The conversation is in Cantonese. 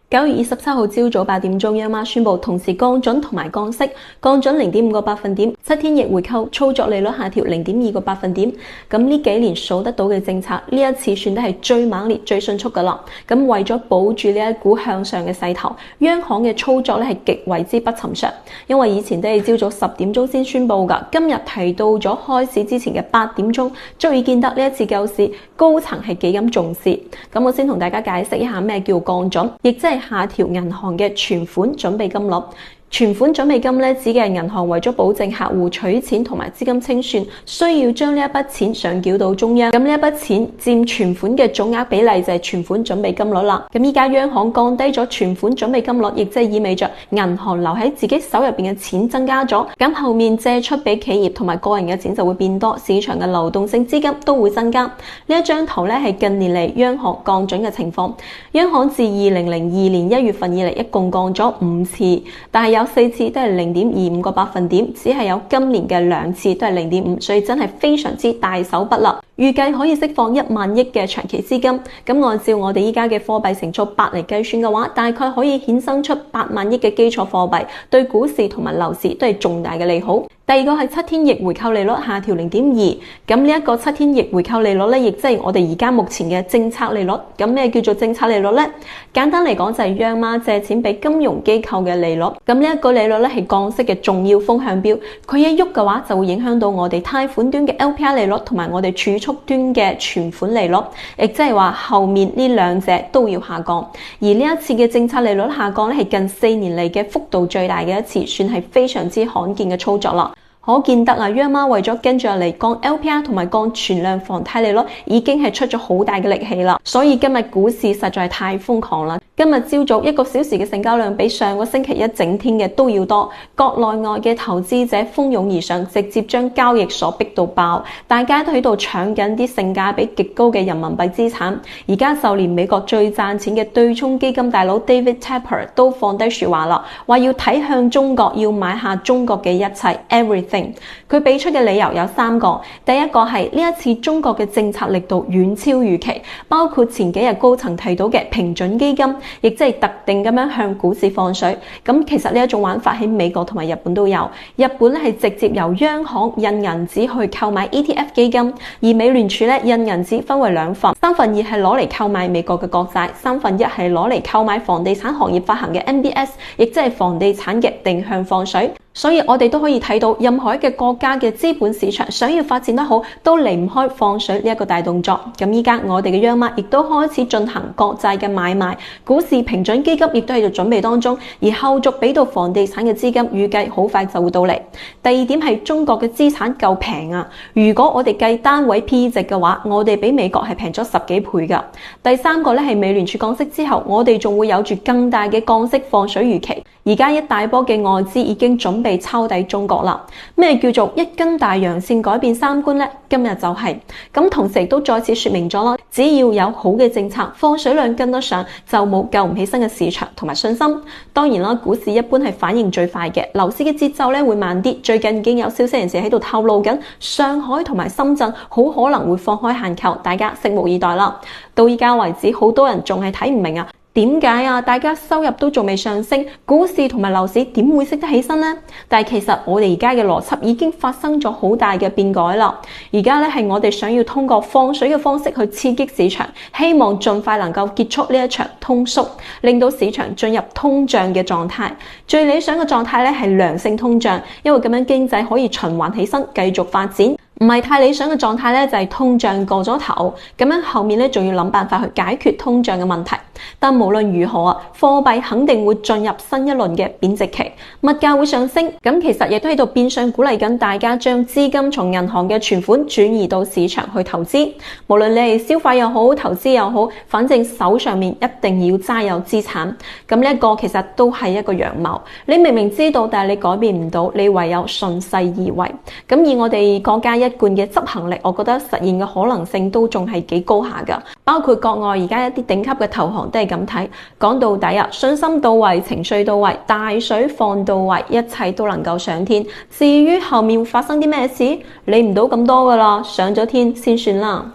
9月27號朝早8點鐘，央媽宣布同時降準同埋降息，降準0.5個百分點，7天逆回購操作利率下調0.2個百分點。咁呢幾年數得到嘅政策，呢一次算得係最猛烈、最迅速噶啦。咁為咗保住呢一股向上嘅勢頭，央行嘅操作咧係極為之不尋常，因為以前都係朝早10點鐘先宣布噶，今日提到咗開市之前嘅8點鐘，足以見得呢一次救市高層係幾咁重視。咁我先同大家解釋一下咩叫降準，亦即係下調銀行嘅存款準備金率。存款準備金咧，指嘅係銀行為咗保證客戶取錢同埋資金清算，需要將呢一筆錢上繳到中央。咁呢一筆錢佔存款嘅總額比例就係存款準備金率啦。咁依家央行降低咗存款準備金率，亦即係意味着銀行留喺自己手入邊嘅錢增加咗。咁後面借出俾企業同埋個人嘅錢就會變多，市場嘅流動性資金都會增加。呢一張圖咧係近年嚟央行降準嘅情況。央行自2002年1月份以嚟一共降咗5次，但係有4次都係0.25個百分點，只係有今年嘅2次都係0.5，所以真係非常之大手筆啦。預計可以釋放1萬億嘅長期資金，咁按照我哋依家嘅貨幣乘數8嚟計算嘅話，大概可以衍生出8萬億嘅基礎貨幣，對股市同埋樓市都係重大嘅利好。第二個係7天逆回購利率下調0.2，咁呢一個7天逆回購利率咧，亦即係我哋而家目前嘅政策利率。咁咩叫做政策利率呢？簡單嚟講就係央媽借錢俾金融機構嘅利率。咁呢一個利率咧係降息嘅重要風向標，佢一喐嘅話就會影響到我哋貸款端嘅 LPR 利率同埋我哋儲蓄端嘅存款利率，亦即係話後面呢兩者都要下降。而呢一次嘅政策利率下降咧係近4年嚟嘅幅度最大嘅一次，算係非常之罕見嘅操作啦。可見得啊，央媽為咗跟住嚟降 LPR 同埋降存量房貸利率，已經係出咗好大嘅力氣啦。所以今日股市實在係太瘋狂啦！今日朝早1個小時嘅成交量比上個星期一整天嘅都要多，國內外嘅投資者蜂擁而上，直接將交易所逼到爆，大家都喺度搶緊啲性價比極高嘅人民幣資產。而家就連美國最賺錢嘅對沖基金大佬 David Tepper 都放低說話啦，話要睇向中國，要買下中國嘅一切 everything。佢俾出嘅理由有3個，第一個係呢一次中國嘅政策力度遠超預期，包括前幾日高層提到嘅平準基金，亦即係特定咁樣向股市放水。咁其實呢一種玩法喺美國同埋日本都有，日本咧係直接由央行印銀紙去購買 ETF 基金，而美聯儲咧印銀紙分為2份，3分2係攞嚟購買美國嘅國債，3分1係攞嚟購買房地產行業發行嘅 MBS， 亦即係房地產嘅定向放水。所以我哋都可以睇到，任何一個國家嘅資本市場想要發展得好，都離唔開放水呢一個大動作。咁依家我哋嘅央媽亦都開始進行國債嘅買賣，股市平準基金亦都喺度準備當中，而後續俾到房地產嘅資金預計好快就會到嚟。第二點係中國嘅資產夠平啊！如果我哋計單位 PE 值嘅話，我哋比美國係平咗10幾倍㗎。第三個咧係美聯儲降息之後，我哋仲會有住更大嘅降息放水預期。而家一大波嘅外資已經準備抄底中國啦。咩叫做一根大陽線改變三觀呢？今日就係咁，同時亦都再次說明咗啦。只要有好嘅政策，放水量跟得上，就冇救唔起身嘅市場同埋信心。當然啦，股市一般係反應最快嘅，樓市嘅節奏咧會慢啲。最近已經有消息人士喺度透露緊，上海同埋深圳好可能會放開限購，大家拭目以待啦。到依家為止，好多人仲係睇唔明啊。點解啊？大家收入都仲未上升，股市同埋樓市點會升得起身呢？但係其實我哋而家嘅邏輯已經發生咗好大嘅變改啦。而家咧係我哋想要通過放水嘅方式去刺激市場，希望盡快能夠結束呢一場通縮，令到市場進入通脹嘅狀態。最理想嘅狀態咧係良性通脹，因為咁樣經濟可以循環起身，繼續發展。唔係太理想嘅狀態咧，就係通脹過咗頭，咁樣後面咧仲要諗辦法去解決通脹嘅問題。但無論如何啊，貨幣肯定會進入新一輪嘅貶值期，物價會上升。咁其實亦都喺度變相鼓勵緊大家將資金從銀行嘅存款轉移到市場去投資。無論你係消費又好，投資又好，反正手上面一定要揸有資產。咁呢一個其實都係一個陽謀。你明明知道，但係你改變唔到，你唯有順勢而為。咁以我哋國家一貫嘅執行力，我覺得實現嘅可能性都仲係幾高下噶。包括國外而家一啲頂級嘅投行都係咁睇。講到底啊，信心到位，情緒到位，大水放到位，一切都能夠上天。至於後面會發生啲咩事，理唔到咁多噶啦，上咗天先算啦。